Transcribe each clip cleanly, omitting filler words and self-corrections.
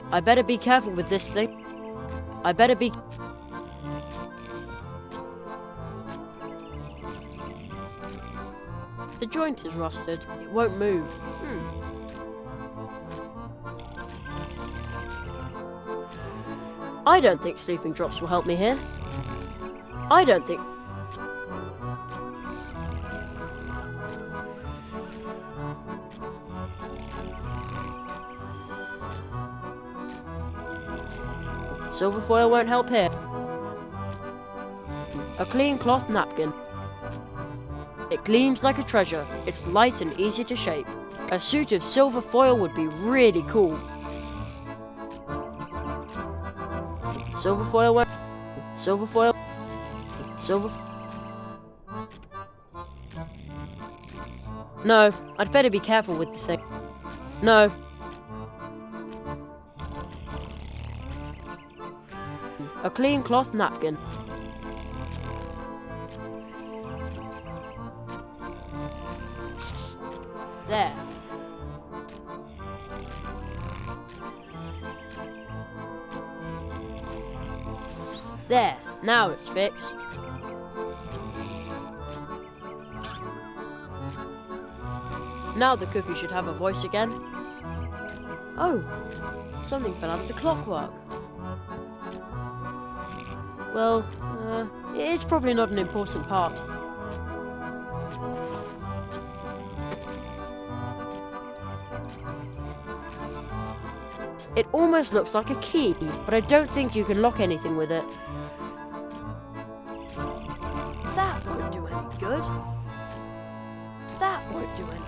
I better be careful with this thing. I better be... The joint is rusted. It won't move. I don't think sleeping drops will help me here. I don't think... Silver foil won't help here. A clean cloth napkin. It gleams like a treasure. It's light and easy to shape. A suit of silver foil would be really cool. Silver foil won't... Silver foil... Silver... No, I'd better be careful with the thing. No. A clean cloth napkin. There. There, now it's fixed. Now the cookie should have a voice again. Oh, something fell out of the clockwork. Well, it's probably not an important part. It almost looks like a key, but I don't think you can lock anything with it. That won't do any good. That won't do any.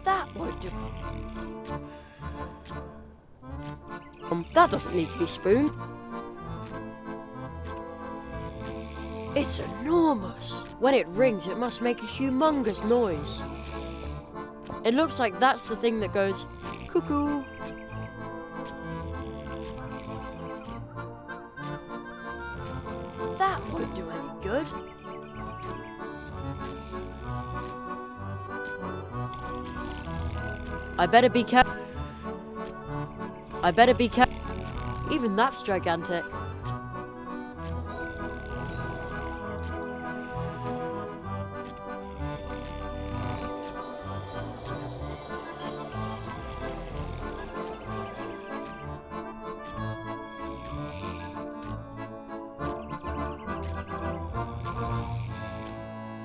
That won't do. That doesn't need to be spooned. It's enormous. When it rings, it must make a humongous noise. It looks like that's the thing that goes cuckoo. That won't do any good. I better be careful. I better be careful. Even that's gigantic.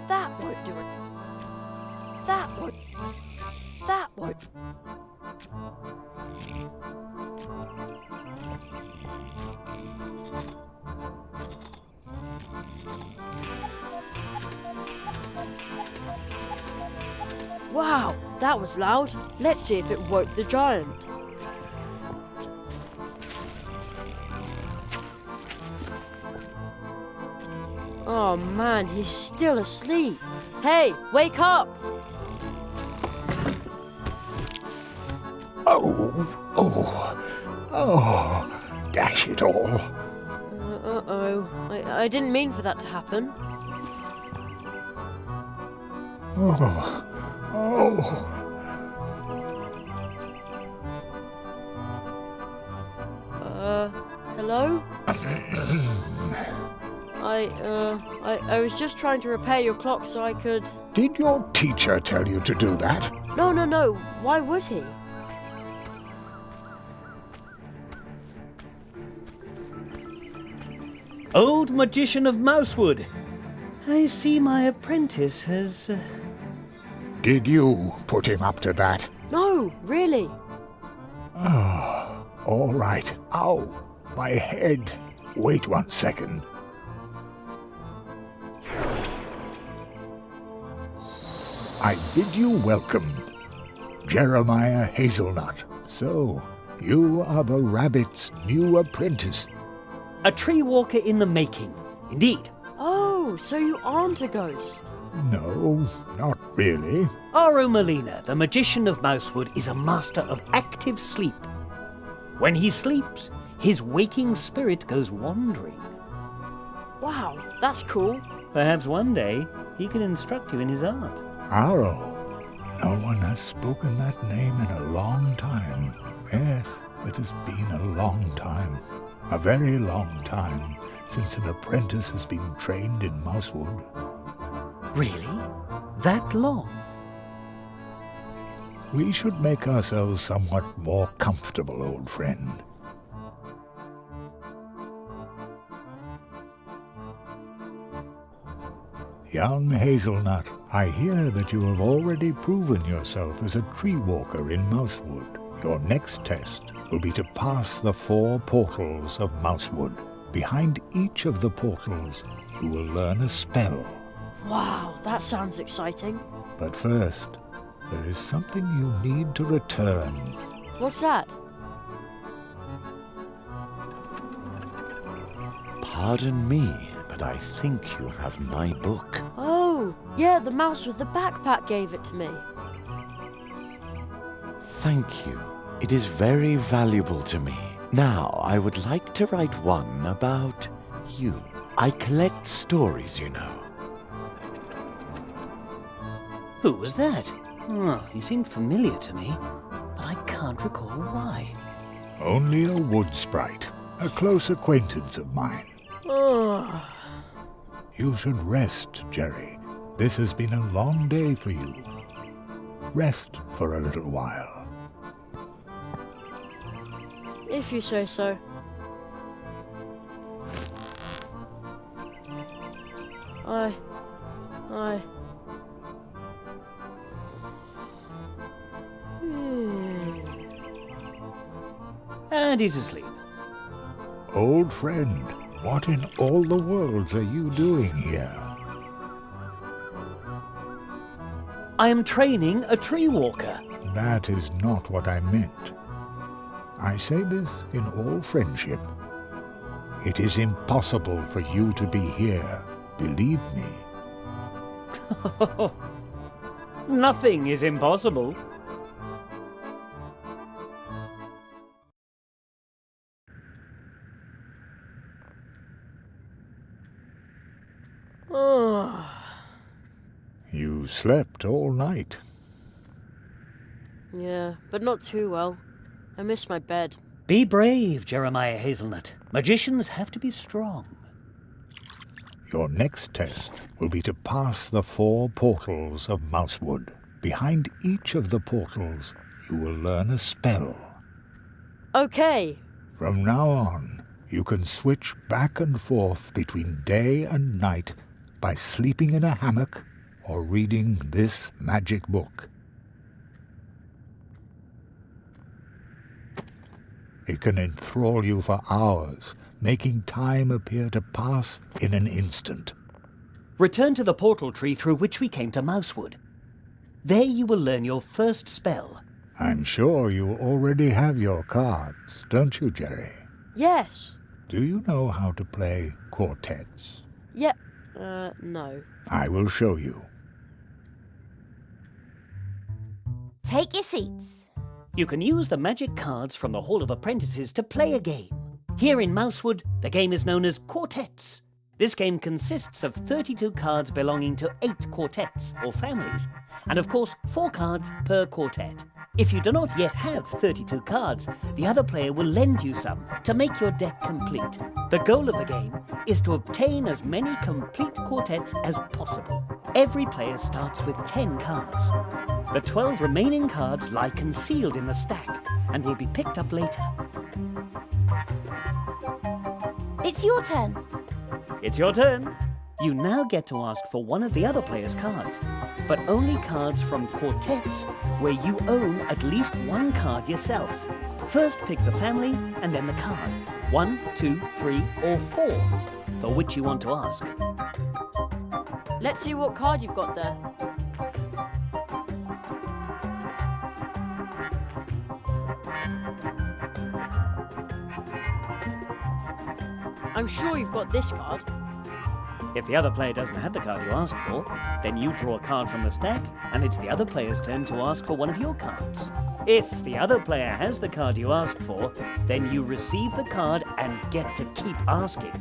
That won't do it. That won't. That won't. Wow, that was loud. Let's see if it woke the giant. Oh man, he's still asleep. Hey, wake up! Oh, dash it all. Uh-oh. I didn't mean for that to happen. Oh. Hello? I was just trying to repair your clock so I could... Did your teacher tell you to do that? No. Why would he? Old magician of Mousewood. I see my apprentice has... Did you put him up to that? No, really. All right. Ow, my head. Wait 1 second. I bid you welcome, Jeremiah Hazelnut. So, you are the rabbit's new apprentice. A tree walker in the making, indeed. Oh, so you aren't a ghost. No, not really. Aru Molina, the magician of Mousewood, is a master of active sleep. When he sleeps, his waking spirit goes wandering. Wow, that's cool. Perhaps one day he can instruct you in his art. Arrow. No one has spoken that name in a long time. Yes, it has been a long time. A very long time since an apprentice has been trained in Mousewood. Really? That long? We should make ourselves somewhat more comfortable, old friend. Young Hazelnut, I hear that you have already proven yourself as a tree walker in Mousewood. Your next test will be to pass the 4 portals of Mousewood. Behind each of the portals, you will learn a spell. Wow, that sounds exciting. But first, there is something you need to return. What's that? Pardon me, but I think you have my book. Oh, yeah, the mouse with the backpack gave it to me. Thank you. It is very valuable to me. Now, I would like to write one about you. I collect stories, you know. Who was that? Oh, he seemed familiar to me, but I can't recall why. Only a wood sprite, a close acquaintance of mine. You should rest, Jerry. This has been a long day for you. Rest for a little while. If you say so. And he's asleep. Old friend, what in all the worlds are you doing here? I am training a tree walker. That is not what I meant. I say this in all friendship. It is impossible for you to be here, believe me. Nothing is impossible. You slept all night. Yeah, but not too well. I miss my bed. Be brave, Jeremiah Hazelnut. Magicians have to be strong. Your next test will be to pass the 4 portals of Mousewood. Behind each of the portals, you will learn a spell. Okay. From now on, you can switch back and forth between day and night by sleeping in a hammock or reading this magic book. It can enthrall you for hours, making time appear to pass in an instant. Return to the portal tree through which we came to Mousewood. There you will learn your first spell. I'm sure you already have your cards, don't you, Jerry? Yes. Do you know how to play quartets? Yep. No. I will show you. Take your seats. You can use the magic cards from the Hall of Apprentices to play a game. Here in Mousewood, the game is known as quartets. This game consists of 32 cards belonging to 8 quartets, or families, and of course 4 cards per quartet. If you do not yet have 32 cards, the other player will lend you some to make your deck complete. The goal of the game is to obtain as many complete quartets as possible. Every player starts with 10 cards. The 12 remaining cards lie concealed in the stack and will be picked up later. It's your turn. It's your turn. You now get to ask for one of the other player's cards, but only cards from quartets where you own at least 1 card yourself. First pick the family and then the card. 1, 2, 3, or 4 for which you want to ask. Let's see what card you've got there. I'm sure you've got this card. If the other player doesn't have the card you asked for, then you draw a card from the stack, and it's the other player's turn to ask for one of your cards. If the other player has the card you asked for, then you receive the card and get to keep asking.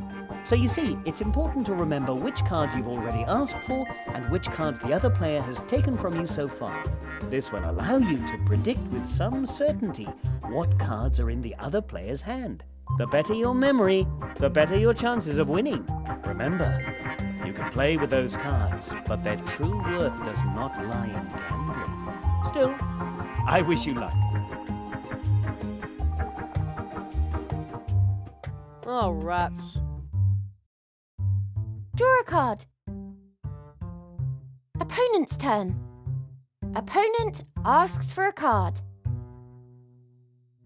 So you see, it's important to remember which cards you've already asked for and which cards the other player has taken from you so far. This will allow you to predict with some certainty what cards are in the other player's hand. The better your memory, the better your chances of winning. Remember, you can play with those cards, but their true worth does not lie in gambling. Still, I wish you luck. Oh, rats. Draw a card. Opponent's turn. Opponent asks for a card.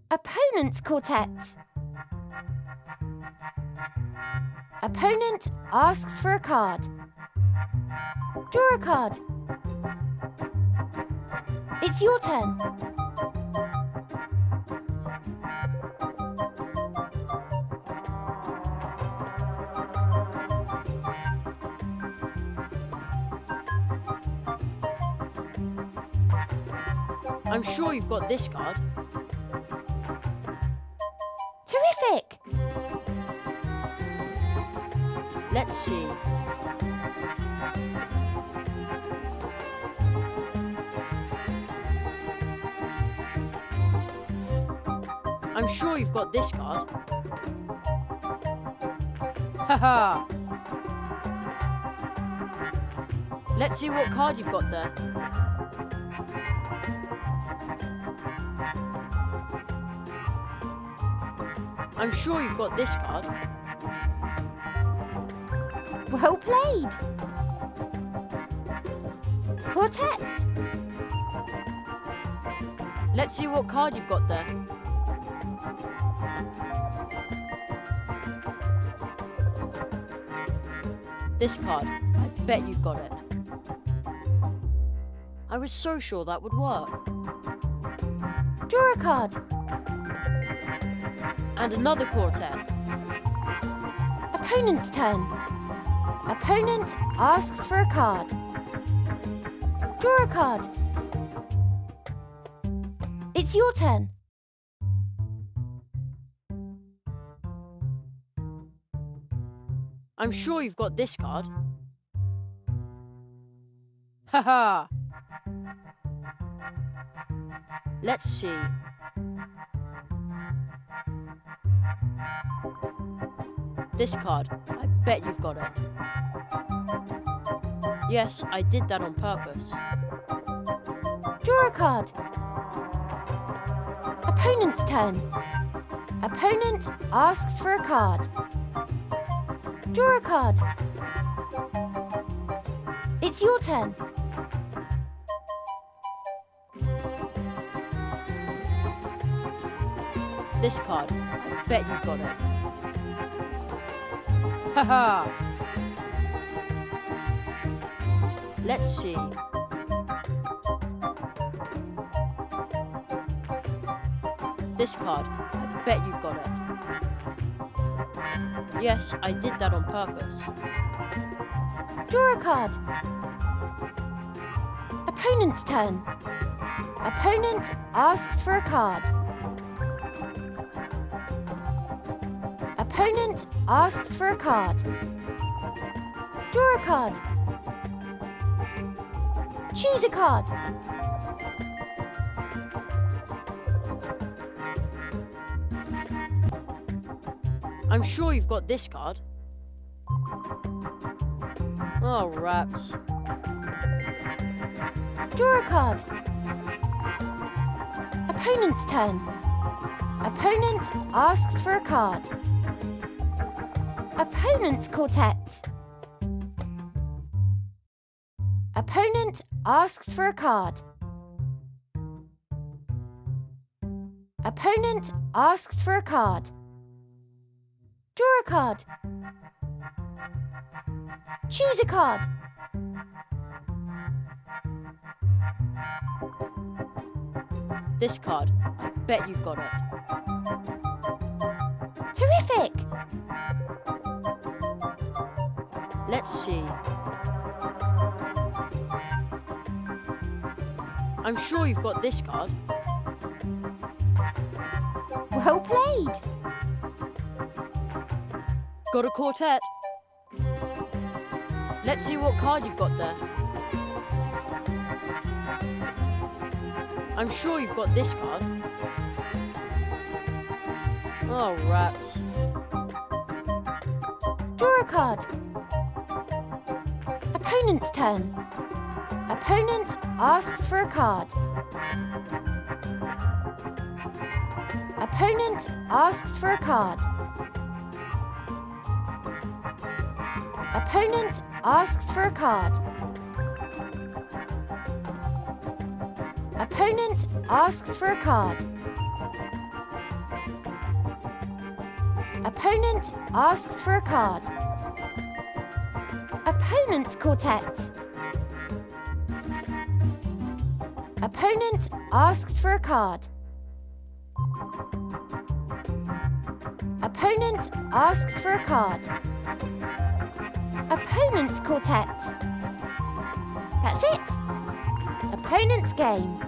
Opponent's quartet. Opponent asks for a card. Draw a card. It's your turn. I'm sure you've got this card. Terrific! Let's see. I'm sure you've got this card. Haha! Let's see what card you've got there. I'm sure you've got this card. Well played! Quartet. Let's see what card you've got there. This card. I bet you've got it. I was so sure that would work. Draw a card. And another quartet. Opponent's turn. Opponent asks for a card. Draw a card. It's your turn. I'm sure you've got this card. Haha! Let's see. This card. I bet you've got it. Yes, I did that on purpose. Draw a card. Opponent's turn. Opponent asks for a card. Draw a card. It's your turn. This card. I bet you've got it. Haha! Let's see. This card. I bet you've got it. Yes, I did that on purpose. Draw a card. Opponent's turn. Opponent asks for a card. Opponent asks for a card. Draw a card. Choose a card. I'm sure you've got this card. Oh, rats. Draw a card. Opponent's turn. Opponent asks for a card. Opponent's quartet. Opponent asks for a card. Opponent asks for a card. Draw a card. Choose a card. This card. I bet you've got it. Terrific! Let's see. I'm sure you've got this card. Well played. Got a quartet. Let's see what card you've got there. I'm sure you've got this card. Oh, rats. Draw a card. Opponent's turn. Opponent asks for a card. Opponent asks for a card. Opponent asks for a card. Opponent asks for a card. Opponent asks for a card. Opponent's quartet. Opponent asks for a card. Opponent asks for a card. Opponent's quartet. That's it. Opponent's game.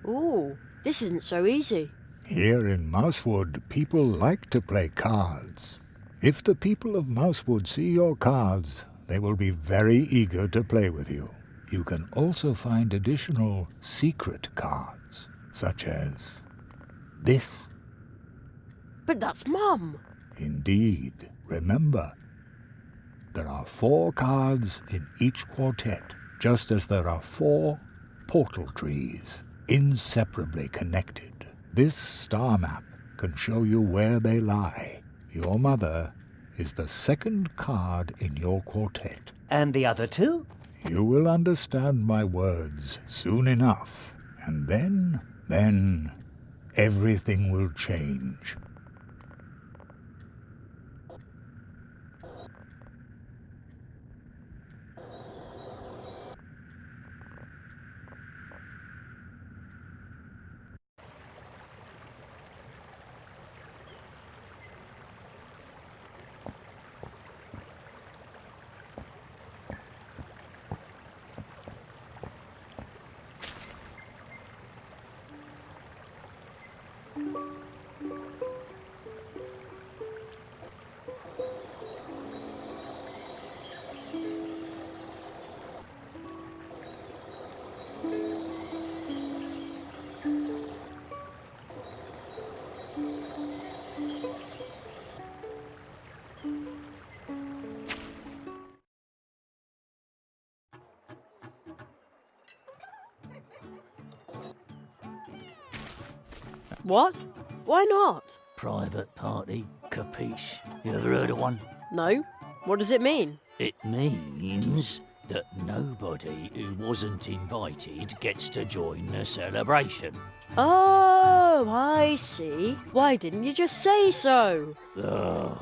Ooh, this isn't so easy. Here in Mousewood, people like to play cards. If the people of Mousewood see your cards, they will be very eager to play with you. You can also find additional secret cards, such as this. But that's Mum. Indeed. Remember, there are 4 cards in each quartet, just as there are 4 portal trees, inseparably connected. This star map can show you where they lie. Your mother is the second card in your quartet. And the other 2? You will understand my words soon enough, and then everything will change. What? Why not? Private party, capiche? You ever heard of one? No. What does it mean? It means that nobody who wasn't invited gets to join the celebration. Oh, I see. Why didn't you just say so? Ugh.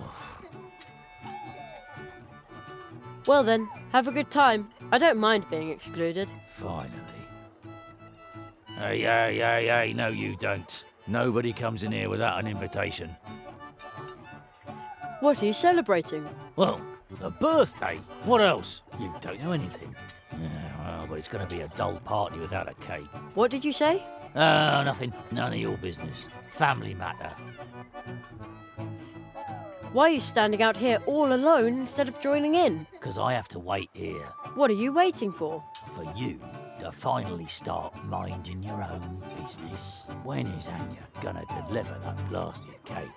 Well then, have a good time. I don't mind being excluded. Finally. Hey, no you don't. Nobody comes in here without an invitation. What are you celebrating? Well, a birthday. What else? You don't know anything. Yeah, well, but it's going to be a dull party without a cake. What did you say? Oh, nothing. None of your business. Family matter. Why are you standing out here all alone instead of joining in? Because I have to wait here What are you waiting for? for you to finally start minding your own business. When is Anya gonna deliver that blasted cake?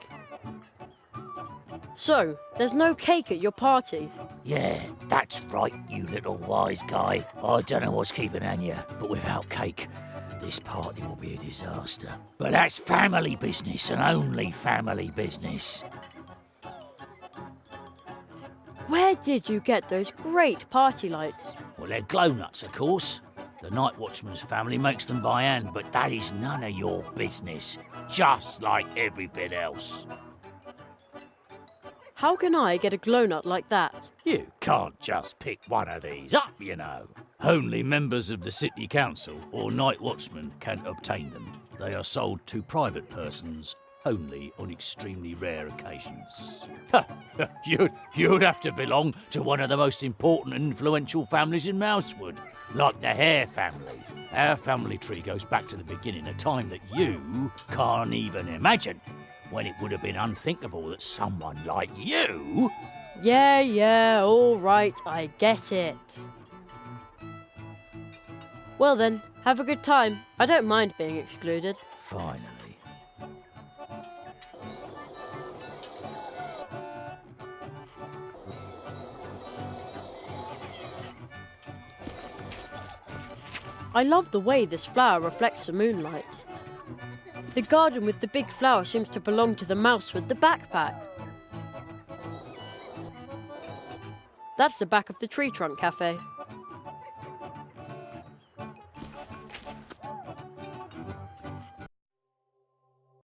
So, there's no cake at your party. Yeah, that's right, you little wise guy. I don't know what's keeping Anya, but without cake, this party will be a disaster. But that's family business and only family business. Where did you get those great party lights? Well, they're glow nuts, of course. The night watchman's family makes them by hand, but that is none of your business. Just like everything else. How can I get a glow nut like that? You can't just pick one of these up, you know. Only members of the city council or night watchman can obtain them. They are sold to private persons only on extremely rare occasions. You'd have to belong to one of the most important and influential families in Mousewood, like the Hare family. Our family tree goes back to the beginning, a time that you can't even imagine, when it would have been unthinkable that someone like you... Yeah, all right, I get it. Well then, have a good time. I don't mind being excluded. Finally. I love the way this flower reflects the moonlight. The garden with the big flower seems to belong to the mouse with the backpack. That's the back of the tree trunk cafe.